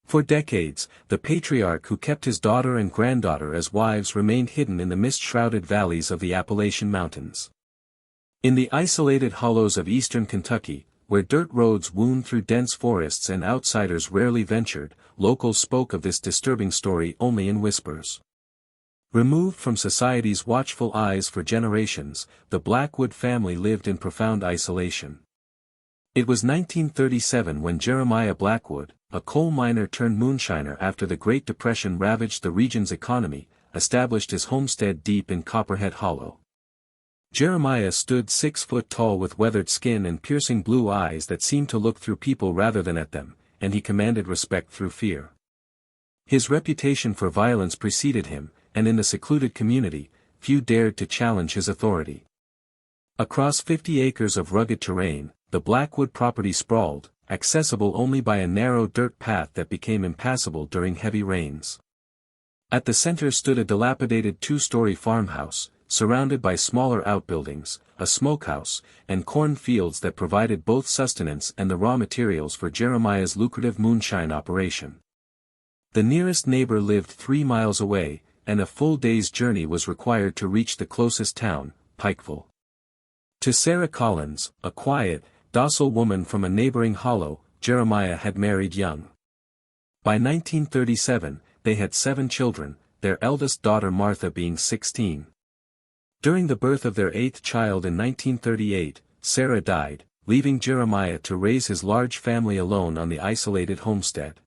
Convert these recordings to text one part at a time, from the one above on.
For decades, the patriarch who kept his daughter and granddaughter as wives remained hidden in the mist-shrouded valleys of the Appalachian Mountains. In the isolated hollows of eastern Kentucky, where dirt roads wound through dense forests and outsiders rarely ventured, locals spoke of this disturbing story only in whispers. Removed from society's watchful eyes for generations, the Blackwood family lived in profound isolation. It was 1937 when Jeremiah Blackwood, a coal miner turned moonshiner after the Great Depression ravaged the region's economy, established his homestead deep in Copperhead Hollow. Jeremiah stood 6 foot tall with weathered skin and piercing blue eyes that seemed to look through people rather than at them, and he commanded respect through fear. His reputation for violence preceded him, and in the secluded community, few dared to challenge his authority. Across 50 acres of rugged terrain, the Blackwood property sprawled, accessible only by a narrow dirt path that became impassable during heavy rains. At the center stood a dilapidated 2-story farmhouse, surrounded by smaller outbuildings, a smokehouse, and cornfields that provided both sustenance and the raw materials for Jeremiah's lucrative moonshine operation. The nearest neighbor lived 3 miles away, and a full day's journey was required to reach the closest town, Pikeville. To Sarah Collins, a quiet, docile woman from a neighboring hollow, Jeremiah had married young. By 1937, they had 7 children, their eldest daughter Martha being 16. During the birth of their 8th child in 1938, Sarah died, leaving Jeremiah to raise his large family alone on the isolated homestead.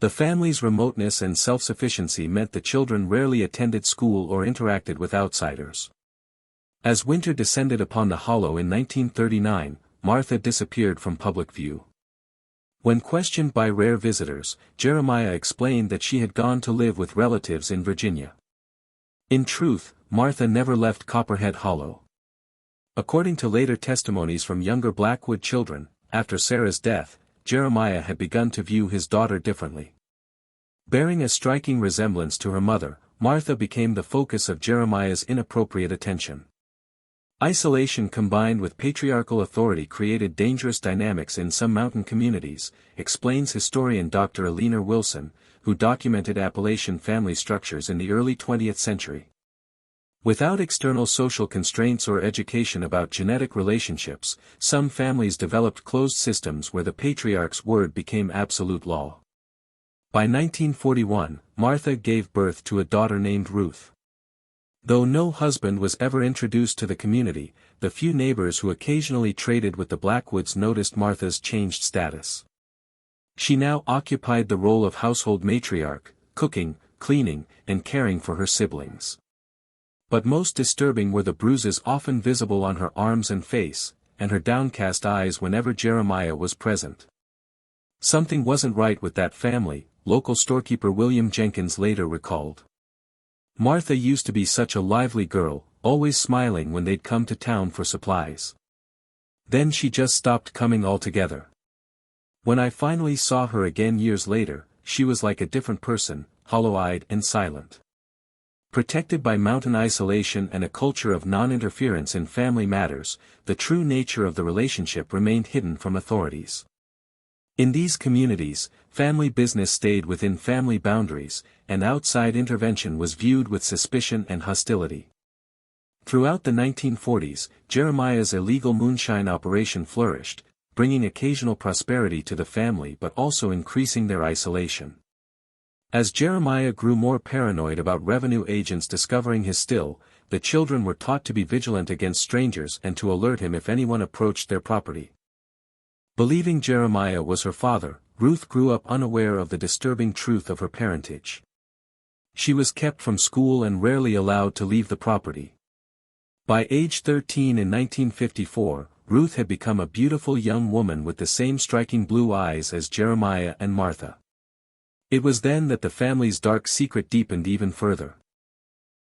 The family's remoteness and self-sufficiency meant the children rarely attended school or interacted with outsiders. As winter descended upon the hollow in 1939, Martha disappeared from public view. When questioned by rare visitors, Jeremiah explained that she had gone to live with relatives in Virginia. In truth, Martha never left Copperhead Hollow. According to later testimonies from younger Blackwood children, after Sarah's death, Jeremiah had begun to view his daughter differently. Bearing a striking resemblance to her mother, Martha became the focus of Jeremiah's inappropriate attention. Isolation combined with patriarchal authority created dangerous dynamics in some mountain communities, explains historian Dr. Alina Wilson, who documented Appalachian family structures in the early 20th century. Without external social constraints or education about genetic relationships, some families developed closed systems where the patriarch's word became absolute law. By 1941, Martha gave birth to a daughter named Ruth. Though no husband was ever introduced to the community, the few neighbors who occasionally traded with the Blackwoods noticed Martha's changed status. She now occupied the role of household matriarch, cooking, cleaning, and caring for her siblings. But most disturbing were the bruises often visible on her arms and face, and her downcast eyes whenever Jeremiah was present. Something wasn't right with that family, local storekeeper William Jenkins later recalled. Martha used to be such a lively girl, always smiling when they'd come to town for supplies. Then she just stopped coming altogether. When I finally saw her again years later, she was like a different person, hollow-eyed and silent. Protected by mountain isolation and a culture of non-interference in family matters, the true nature of the relationship remained hidden from authorities. In these communities, family business stayed within family boundaries, and outside intervention was viewed with suspicion and hostility. Throughout the 1940s, Jeremiah's illegal moonshine operation flourished, bringing occasional prosperity to the family but also increasing their isolation. As Jeremiah grew more paranoid about revenue agents discovering his still, the children were taught to be vigilant against strangers and to alert him if anyone approached their property. Believing Jeremiah was her father, Ruth grew up unaware of the disturbing truth of her parentage. She was kept from school and rarely allowed to leave the property. By age 13 in 1954, Ruth had become a beautiful young woman with the same striking blue eyes as Jeremiah and Martha. It was then that the family's dark secret deepened even further.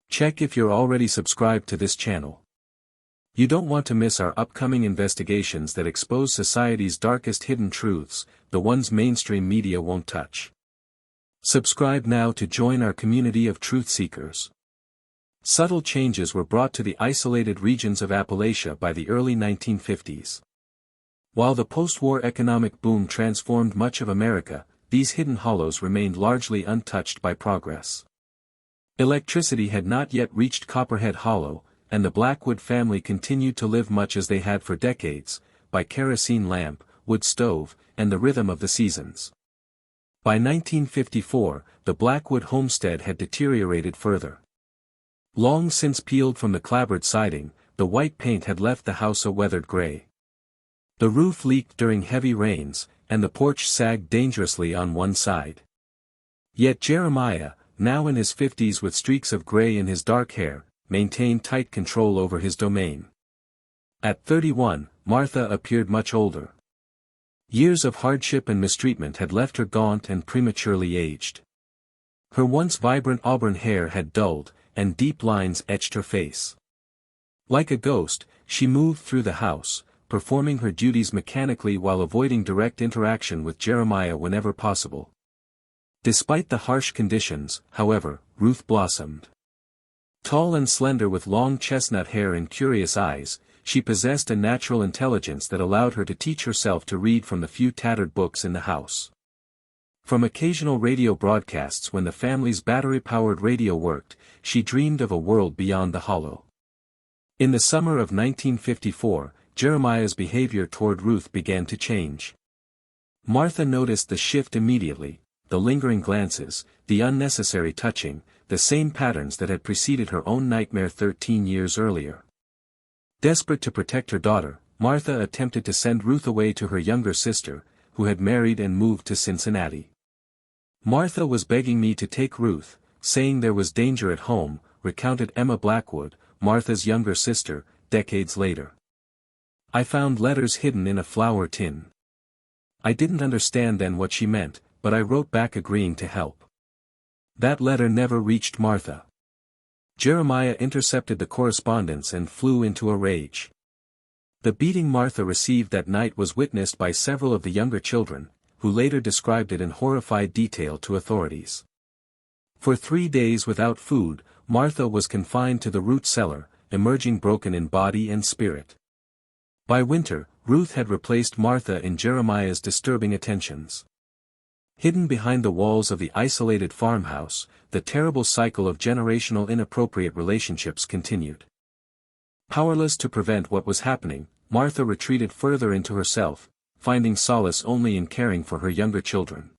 Check if you're already subscribed to this channel. You don't want to miss our upcoming investigations that expose society's darkest hidden truths, the ones mainstream media won't touch. Subscribe now to join our community of truth seekers. Subtle changes were brought to the isolated regions of Appalachia by the early 1950s. While the post-war economic boom transformed much of America, these hidden hollows remained largely untouched by progress. Electricity had not yet reached Copperhead Hollow, and the Blackwood family continued to live much as they had for decades, by kerosene lamp, wood stove, and the rhythm of the seasons. By 1954, the Blackwood homestead had deteriorated further. Long since peeled from the clapboard siding, the white paint had left the house a weathered gray. The roof leaked during heavy rains, and the porch sagged dangerously on one side. Yet Jeremiah, now in his 50s with streaks of gray in his dark hair, maintained tight control over his domain. At 31, Martha appeared much older. Years of hardship and mistreatment had left her gaunt and prematurely aged. Her once vibrant auburn hair had dulled, and deep lines etched her face. Like a ghost, she moved through the house, performing her duties mechanically while avoiding direct interaction with Jeremiah whenever possible. Despite the harsh conditions, however, Ruth blossomed. Tall and slender with long chestnut hair and curious eyes, she possessed a natural intelligence that allowed her to teach herself to read from the few tattered books in the house. From occasional radio broadcasts when the family's battery-powered radio worked, she dreamed of a world beyond the hollow. In the summer of 1954, Jeremiah's behavior toward Ruth began to change. Martha noticed the shift immediately, the lingering glances, the unnecessary touching, the same patterns that had preceded her own nightmare 13 years earlier. Desperate to protect her daughter, Martha attempted to send Ruth away to her younger sister, who had married and moved to Cincinnati. "Martha was begging me to take Ruth, saying there was danger at home," recounted Emma Blackwood, Martha's younger sister, decades later. "I found letters hidden in a flour tin. I didn't understand then what she meant, but I wrote back agreeing to help. That letter never reached Martha." Jeremiah intercepted the correspondence and flew into a rage. The beating Martha received that night was witnessed by several of the younger children, who later described it in horrified detail to authorities. For 3 days without food, Martha was confined to the root cellar, emerging broken in body and spirit. By winter, Ruth had replaced Martha in Jeremiah's disturbing attentions. Hidden behind the walls of the isolated farmhouse, the terrible cycle of generational inappropriate relationships continued. Powerless to prevent what was happening, Martha retreated further into herself, finding solace only in caring for her younger children.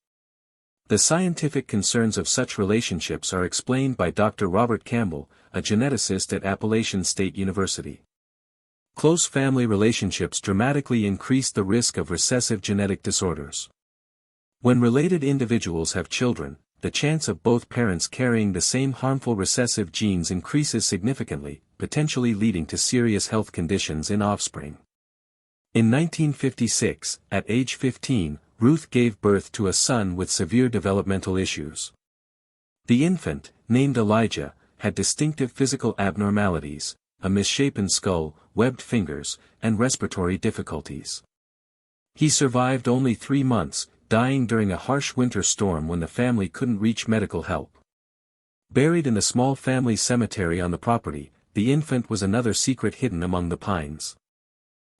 The scientific concerns of such relationships are explained by Dr. Robert Campbell, a geneticist at Appalachian State University. Close family relationships dramatically increase the risk of recessive genetic disorders. When related individuals have children, the chance of both parents carrying the same harmful recessive genes increases significantly, potentially leading to serious health conditions in offspring. In 1956, at age 15, Ruth gave birth to a son with severe developmental issues. The infant, named Elijah, had distinctive physical abnormalities, a misshapen skull, webbed fingers, and respiratory difficulties. He survived only 3 months, dying during a harsh winter storm when the family couldn't reach medical help. Buried in the small family cemetery on the property, the infant was another secret hidden among the pines.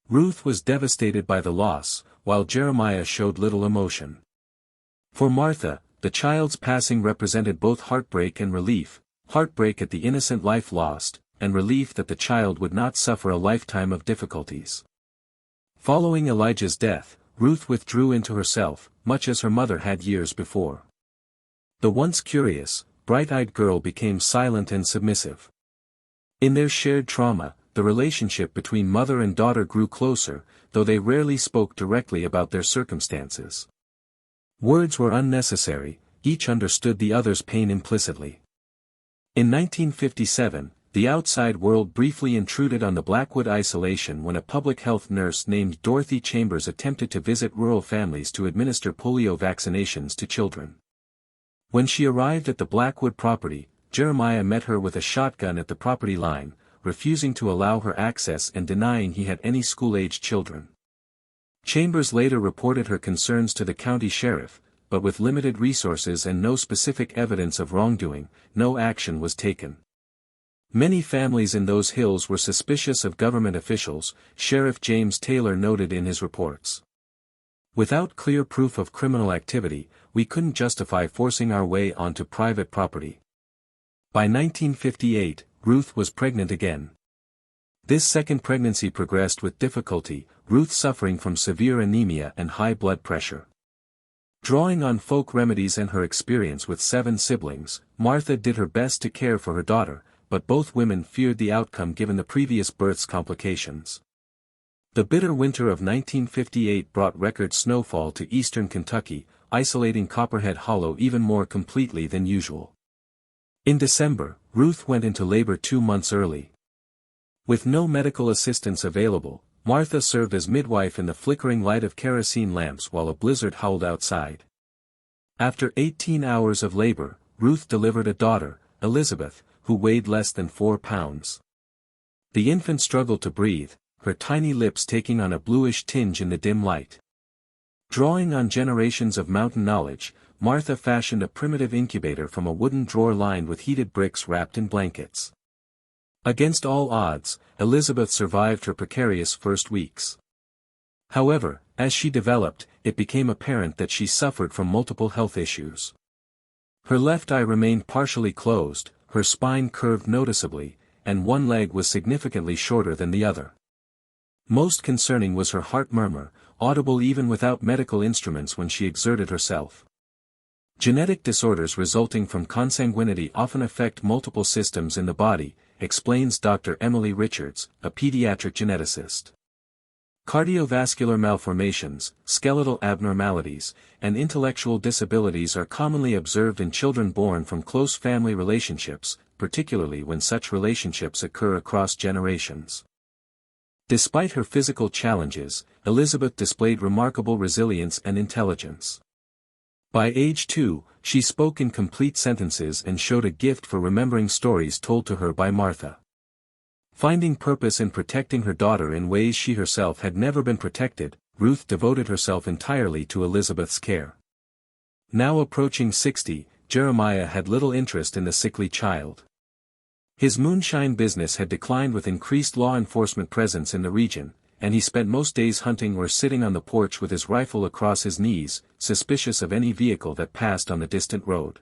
Ruth was devastated by the loss, while Jeremiah showed little emotion. For Martha, the child's passing represented both heartbreak and relief, heartbreak at the innocent life lost, and relief that the child would not suffer a lifetime of difficulties. Following Elijah's death, Ruth withdrew into herself, much as her mother had years before. The once curious, bright-eyed girl became silent and submissive. In their shared trauma, the relationship between mother and daughter grew closer, though they rarely spoke directly about their circumstances. Words were unnecessary, each understood the other's pain implicitly. In 1957, the outside world briefly intruded on the Blackwood isolation when a public health nurse named Dorothy Chambers attempted to visit rural families to administer polio vaccinations to children. When she arrived at the Blackwood property, Jeremiah met her with a shotgun at the property line, refusing to allow her access and denying he had any school-aged children. Chambers later reported her concerns to the county sheriff, but with limited resources and no specific evidence of wrongdoing, no action was taken. Many families in those hills were suspicious of government officials, Sheriff James Taylor noted in his reports. Without clear proof of criminal activity, we couldn't justify forcing our way onto private property. By 1958, Ruth was pregnant again. This second pregnancy progressed with difficulty, Ruth suffering from severe anemia and high blood pressure. Drawing on folk remedies and her experience with 7 siblings, Martha did her best to care for her daughter, but both women feared the outcome given the previous birth's complications. The bitter winter of 1958 brought record snowfall to eastern Kentucky, isolating Copperhead Hollow even more completely than usual. In December, Ruth went into labor 2 months early. With no medical assistance available, Martha served as midwife in the flickering light of kerosene lamps while a blizzard howled outside. After 18 hours of labor, Ruth delivered a daughter, Elizabeth, who weighed less than 4 pounds. The infant struggled to breathe, her tiny lips taking on a bluish tinge in the dim light. Drawing on generations of mountain knowledge, Martha fashioned a primitive incubator from a wooden drawer lined with heated bricks wrapped in blankets. Against all odds, Elizabeth survived her precarious first weeks. However, as she developed, it became apparent that she suffered from multiple health issues. Her left eye remained partially closed, her spine curved noticeably, and one leg was significantly shorter than the other. Most concerning was her heart murmur, audible even without medical instruments when she exerted herself. Genetic disorders resulting from consanguinity often affect multiple systems in the body, explains Dr. Emily Richards, a pediatric geneticist. Cardiovascular malformations, skeletal abnormalities, and intellectual disabilities are commonly observed in children born from close family relationships, particularly when such relationships occur across generations. Despite her physical challenges, Elizabeth displayed remarkable resilience and intelligence. By age 2, she spoke in complete sentences and showed a gift for remembering stories told to her by Martha. Finding purpose in protecting her daughter in ways she herself had never been protected, Ruth devoted herself entirely to Elizabeth's care. Now approaching 60, Jeremiah had little interest in the sickly child. His moonshine business had declined with increased law enforcement presence in the region, and he spent most days hunting or sitting on the porch with his rifle across his knees, suspicious of any vehicle that passed on the distant road.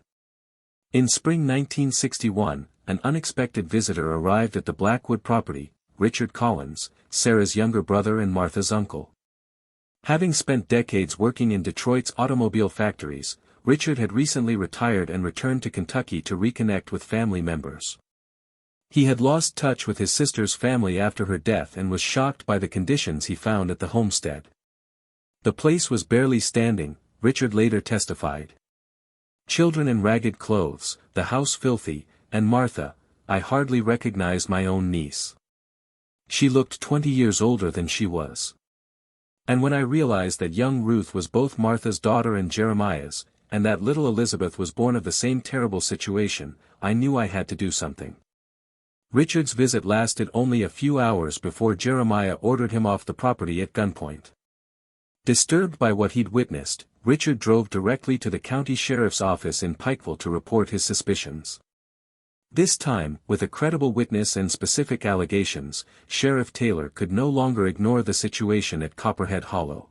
In spring 1961, an unexpected visitor arrived at the Blackwood property, Richard Collins, Sarah's younger brother and Martha's uncle. Having spent decades working in Detroit's automobile factories, Richard had recently retired and returned to Kentucky to reconnect with family members. He had lost touch with his sister's family after her death and was shocked by the conditions he found at the homestead. The place was barely standing, Richard later testified. Children in ragged clothes, the house filthy, and Martha, I hardly recognized my own niece. She looked 20 years older than she was. And when I realized that young Ruth was both Martha's daughter and Jeremiah's, and that little Elizabeth was born of the same terrible situation, I knew I had to do something. Richard's visit lasted only a few hours before Jeremiah ordered him off the property at gunpoint. Disturbed by what he'd witnessed, Richard drove directly to the county sheriff's office in Pikeville to report his suspicions. This time, with a credible witness and specific allegations, Sheriff Taylor could no longer ignore the situation at Copperhead Hollow.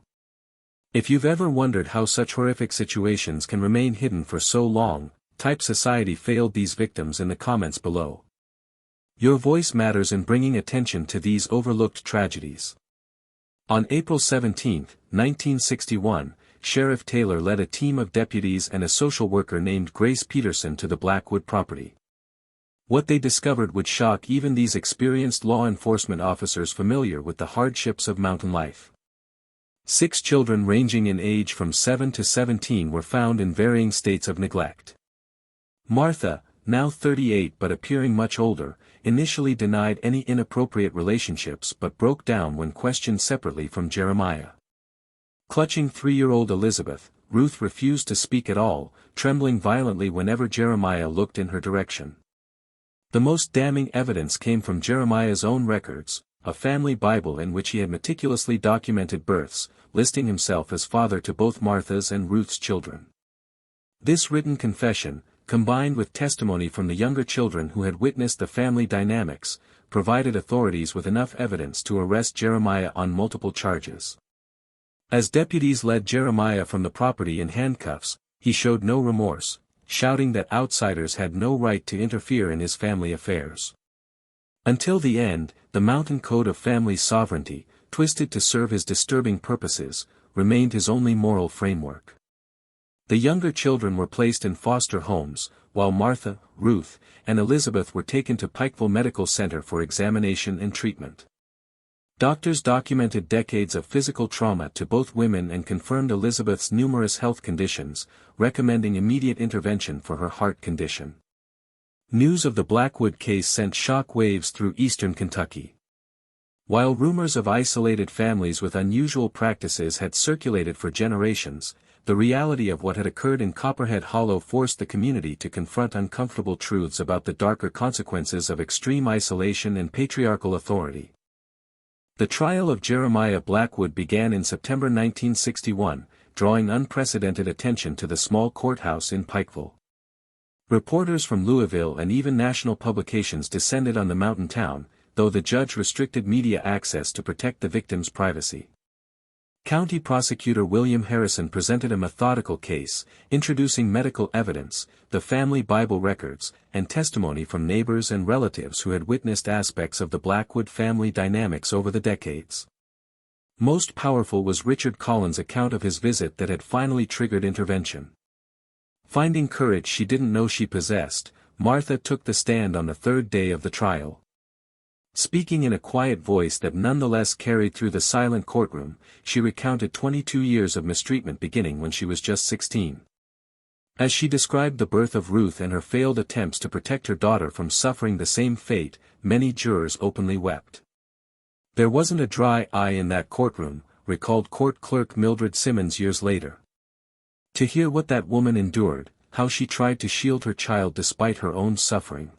If you've ever wondered how such horrific situations can remain hidden for so long, type "Society failed these victims" in the comments below. Your voice matters in bringing attention to these overlooked tragedies. On April 17, 1961, Sheriff Taylor led a team of deputies and a social worker named Grace Peterson to the Blackwood property. What they discovered would shock even these experienced law enforcement officers familiar with the hardships of mountain life. 6 children ranging in age from 7 to 17 were found in varying states of neglect. Martha, now 38 but appearing much older, initially denied any inappropriate relationships but broke down when questioned separately from Jeremiah. Clutching 3-year-old Elizabeth, Ruth refused to speak at all, trembling violently whenever Jeremiah looked in her direction. The most damning evidence came from Jeremiah's own records, a family Bible in which he had meticulously documented births, listing himself as father to both Martha's and Ruth's children. This written confession, combined with testimony from the younger children who had witnessed the family dynamics, provided authorities with enough evidence to arrest Jeremiah on multiple charges. As deputies led Jeremiah from the property in handcuffs, he showed no remorse, shouting that outsiders had no right to interfere in his family affairs. Until the end, the mountain code of family sovereignty, twisted to serve his disturbing purposes, remained his only moral framework. The younger children were placed in foster homes, while Martha, Ruth, and Elizabeth were taken to Pikeville Medical Center for examination and treatment. Doctors documented decades of physical trauma to both women and confirmed Elizabeth's numerous health conditions, recommending immediate intervention for her heart condition. News of the Blackwood case sent shock waves through eastern Kentucky. While rumors of isolated families with unusual practices had circulated for generations, the reality of what had occurred in Copperhead Hollow forced the community to confront uncomfortable truths about the darker consequences of extreme isolation and patriarchal authority. The trial of Jeremiah Blackwood began in September 1961, drawing unprecedented attention to the small courthouse in Pikeville. Reporters from Louisville and even national publications descended on the mountain town, though the judge restricted media access to protect the victim's privacy. County Prosecutor William Harrison presented a methodical case, introducing medical evidence, the family Bible records, and testimony from neighbors and relatives who had witnessed aspects of the Blackwood family dynamics over the decades. Most powerful was Richard Collins' account of his visit that had finally triggered intervention. Finding courage she didn't know she possessed, Martha took the stand on the third day of the trial. Speaking in a quiet voice that nonetheless carried through the silent courtroom, she recounted 22 years of mistreatment beginning when she was just 16. As she described the birth of Ruth and her failed attempts to protect her daughter from suffering the same fate, many jurors openly wept. There wasn't a dry eye in that courtroom, recalled court clerk Mildred Simmons years later. To hear what that woman endured, how she tried to shield her child despite her own suffering.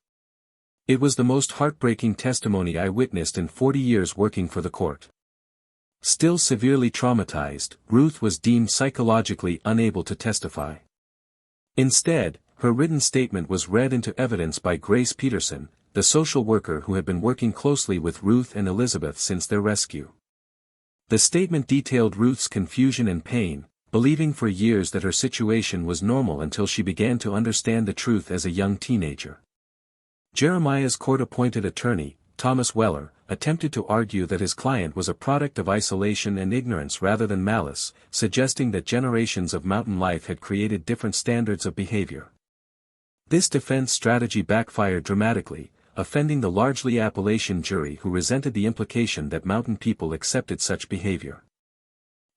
It was the most heartbreaking testimony I witnessed in 40 years working for the court. Still severely traumatized, Ruth was deemed psychologically unable to testify. Instead, her written statement was read into evidence by Grace Peterson, the social worker who had been working closely with Ruth and Elizabeth since their rescue. The statement detailed Ruth's confusion and pain, believing for years that her situation was normal until she began to understand the truth as a young teenager. Jeremiah's court-appointed attorney, Thomas Weller, attempted to argue that his client was a product of isolation and ignorance rather than malice, suggesting that generations of mountain life had created different standards of behavior. This defense strategy backfired dramatically, offending the largely Appalachian jury who resented the implication that mountain people accepted such behavior.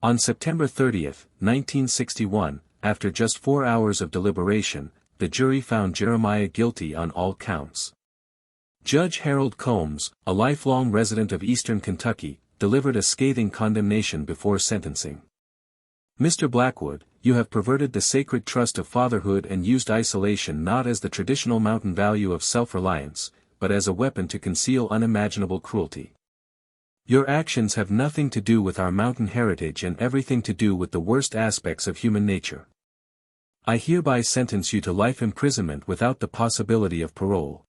On September 30, 1961, after just 4 hours of deliberation, the jury found Jeremiah guilty on all counts. Judge Harold Combs, a lifelong resident of eastern Kentucky, delivered a scathing condemnation before sentencing. Mr. Blackwood, you have perverted the sacred trust of fatherhood and used isolation not as the traditional mountain value of self-reliance, but as a weapon to conceal unimaginable cruelty. Your actions have nothing to do with our mountain heritage and everything to do with the worst aspects of human nature. I hereby sentence you to life imprisonment without the possibility of parole.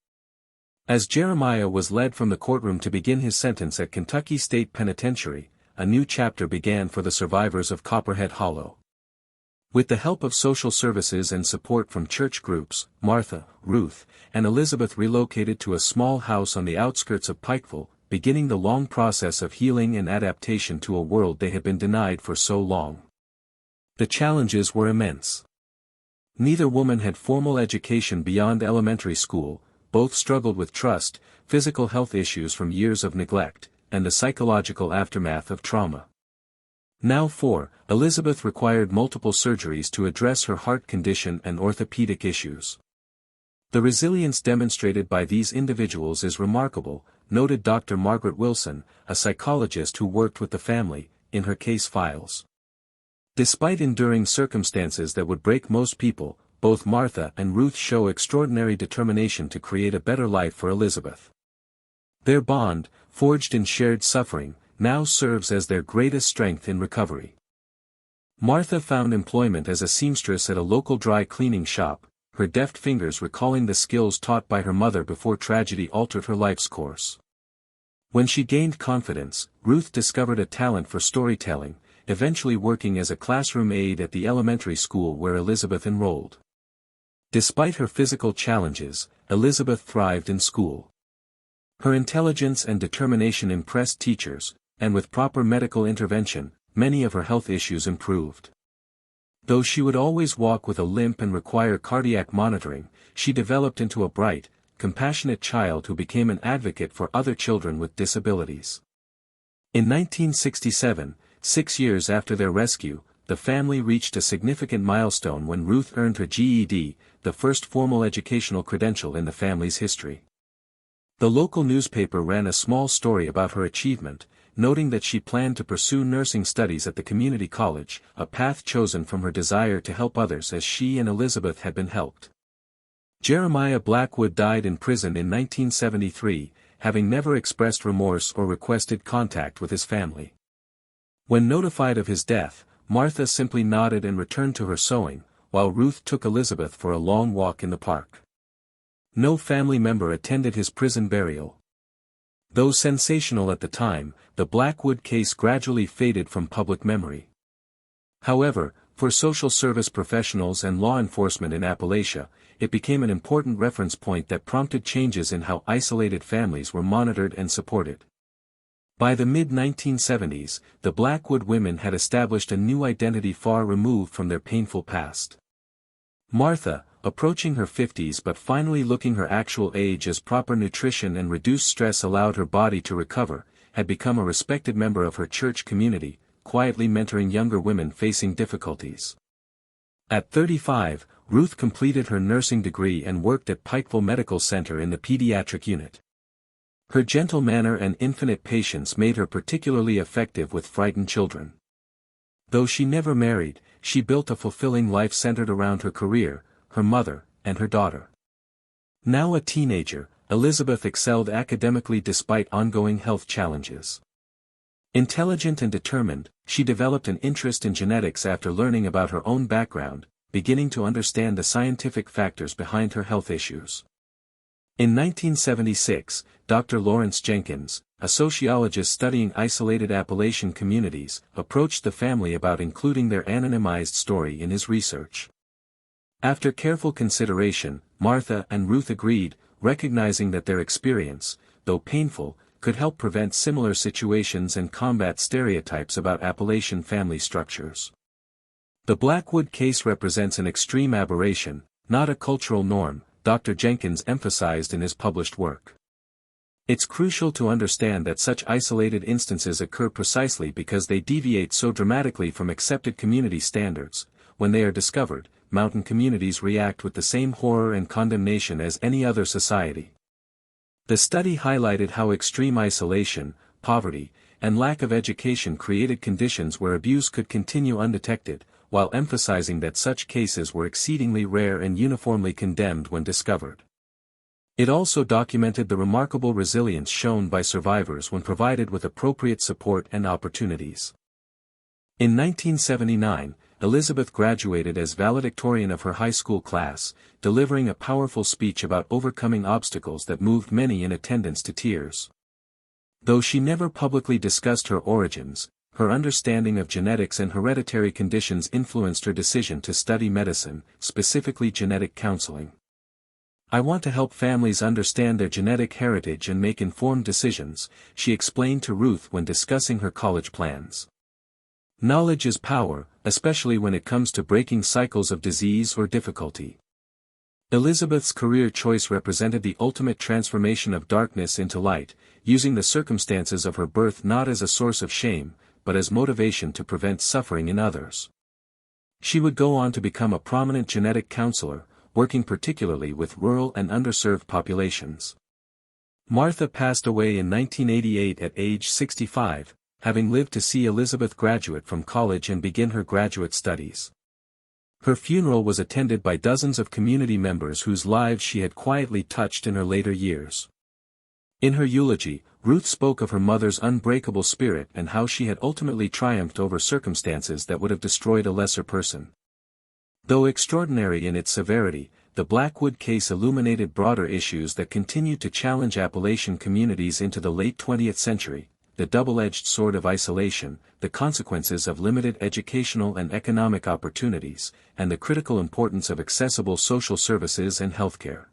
As Jeremiah was led from the courtroom to begin his sentence at Kentucky State Penitentiary, a new chapter began for the survivors of Copperhead Hollow. With the help of social services and support from church groups, Martha, Ruth, and Elizabeth relocated to a small house on the outskirts of Pikeville, beginning the long process of healing and adaptation to a world they had been denied for so long. The challenges were immense. Neither woman had formal education beyond elementary school, both struggled with trust, physical health issues from years of neglect, and the psychological aftermath of trauma. Now Elizabeth required multiple surgeries to address her heart condition and orthopedic issues. The resilience demonstrated by these individuals is remarkable, noted Dr. Margaret Wilson, a psychologist who worked with the family, in her case files. Despite enduring circumstances that would break most people, both Martha and Ruth show extraordinary determination to create a better life for Elizabeth. Their bond, forged in shared suffering, now serves as their greatest strength in recovery. Martha found employment as a seamstress at a local dry cleaning shop, her deft fingers recalling the skills taught by her mother before tragedy altered her life's course. When she gained confidence, Ruth discovered a talent for storytelling, eventually working as a classroom aide at the elementary school where Elizabeth enrolled. Despite her physical challenges, Elizabeth thrived in school. Her intelligence and determination impressed teachers, and with proper medical intervention, many of her health issues improved. Though she would always walk with a limp and require cardiac monitoring, she developed into a bright, compassionate child who became an advocate for other children with disabilities. In 1967, 6 years after their rescue, the family reached a significant milestone when Ruth earned her GED, the first formal educational credential in the family's history. The local newspaper ran a small story about her achievement, noting that she planned to pursue nursing studies at the community college, a path chosen from her desire to help others as she and Elizabeth had been helped. Jeremiah Blackwood died in prison in 1973, having never expressed remorse or requested contact with his family. When notified of his death, Martha simply nodded and returned to her sewing, while Ruth took Elizabeth for a long walk in the park. No family member attended his prison burial. Though sensational at the time, the Blackwood case gradually faded from public memory. However, for social service professionals and law enforcement in Appalachia, it became an important reference point that prompted changes in how isolated families were monitored and supported. By the mid-1970s, the Blackwood women had established a new identity far removed from their painful past. Martha, approaching her 50s but finally looking her actual age as proper nutrition and reduced stress allowed her body to recover, had become a respected member of her church community, quietly mentoring younger women facing difficulties. At 35, Ruth completed her nursing degree and worked at Pikeville Medical Center in the pediatric unit. Her gentle manner and infinite patience made her particularly effective with frightened children. Though she never married, she built a fulfilling life centered around her career, her mother, and her daughter. Now a teenager, Elizabeth excelled academically despite ongoing health challenges. Intelligent and determined, she developed an interest in genetics after learning about her own background, beginning to understand the scientific factors behind her health issues. In 1976, Dr. Lawrence Jenkins, a sociologist studying isolated Appalachian communities, approached the family about including their anonymized story in his research. After careful consideration, Martha and Ruth agreed, recognizing that their experience, though painful, could help prevent similar situations and combat stereotypes about Appalachian family structures. The Blackwood case represents an extreme aberration, not a cultural norm, Dr. Jenkins emphasized in his published work. It's crucial to understand that such isolated instances occur precisely because they deviate so dramatically from accepted community standards. When they are discovered, mountain communities react with the same horror and condemnation as any other society. The study highlighted how extreme isolation, poverty, and lack of education created conditions where abuse could continue undetected, while emphasizing that such cases were exceedingly rare and uniformly condemned when discovered. It also documented the remarkable resilience shown by survivors when provided with appropriate support and opportunities. In 1979, Elizabeth graduated as valedictorian of her high school class, delivering a powerful speech about overcoming obstacles that moved many in attendance to tears. Though she never publicly discussed her origins, her understanding of genetics and hereditary conditions influenced her decision to study medicine, specifically genetic counseling. "I want to help families understand their genetic heritage and make informed decisions," she explained to Ruth when discussing her college plans. "Knowledge is power, especially when it comes to breaking cycles of disease or difficulty." Elizabeth's career choice represented the ultimate transformation of darkness into light, using the circumstances of her birth not as a source of shame, but as motivation to prevent suffering in others. She would go on to become a prominent genetic counselor, working particularly with rural and underserved populations. Martha passed away in 1988 at age 65, having lived to see Elizabeth graduate from college and begin her graduate studies. Her funeral was attended by dozens of community members whose lives she had quietly touched in her later years. In her eulogy, Ruth spoke of her mother's unbreakable spirit and how she had ultimately triumphed over circumstances that would have destroyed a lesser person. Though extraordinary in its severity, the Blackwood case illuminated broader issues that continued to challenge Appalachian communities into the late 20th century: the double-edged sword of isolation, the consequences of limited educational and economic opportunities, and the critical importance of accessible social services and healthcare.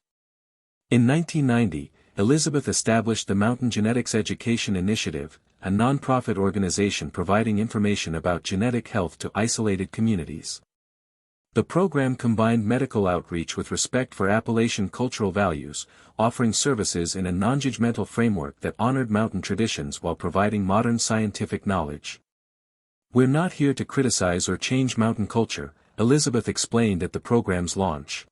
In 1990, Elizabeth established the Mountain Genetics Education Initiative, a non-profit organization providing information about genetic health to isolated communities. The program combined medical outreach with respect for Appalachian cultural values, offering services in a non-judgmental framework that honored mountain traditions while providing modern scientific knowledge. "We're not here to criticize or change mountain culture," Elizabeth explained at the program's launch.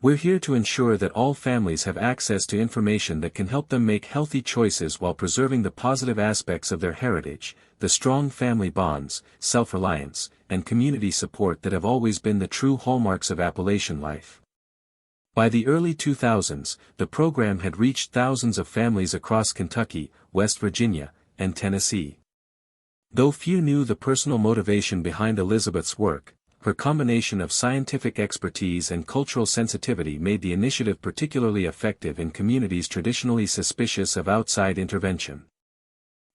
"We're here to ensure that all families have access to information that can help them make healthy choices while preserving the positive aspects of their heritage, the strong family bonds, self-reliance, and community support that have always been the true hallmarks of Appalachian life." By the early 2000s, the program had reached thousands of families across Kentucky, West Virginia, and Tennessee. Though few knew the personal motivation behind Elizabeth's work, her combination of scientific expertise and cultural sensitivity made the initiative particularly effective in communities traditionally suspicious of outside intervention.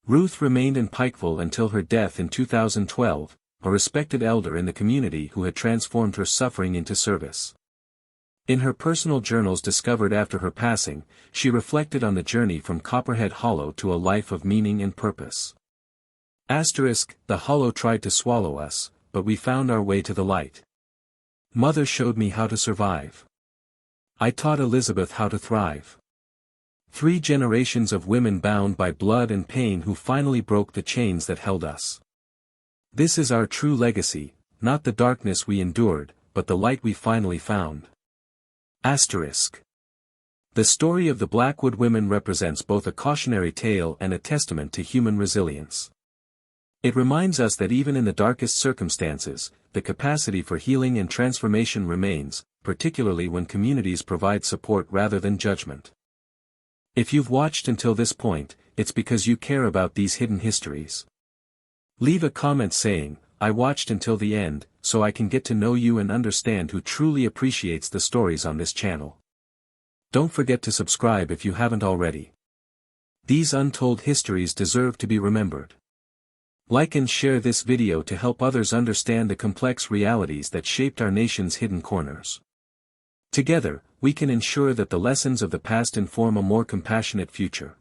Ruth remained in Pikeville until her death in 2012, a respected elder in the community who had transformed her suffering into service. In her personal journals discovered after her passing, she reflected on the journey from Copperhead Hollow to a life of meaning and purpose. "The hollow tried to swallow us, but we found our way to the light. Mother showed me how to survive. I taught Elizabeth how to thrive. 3 generations of women bound by blood and pain who finally broke the chains that held us. This is our true legacy, not the darkness we endured, but the light we finally found." The story of the Blackwood women represents both a cautionary tale and a testament to human resilience. It reminds us that even in the darkest circumstances, the capacity for healing and transformation remains, particularly when communities provide support rather than judgment. If you've watched until this point, it's because you care about these hidden histories. Leave a comment saying, "I watched until the end, so I can get to know you and understand who truly appreciates the stories on this channel." Don't forget to subscribe if you haven't already. These untold histories deserve to be remembered. Like and share this video to help others understand the complex realities that shaped our nation's hidden corners. Together, we can ensure that the lessons of the past inform a more compassionate future.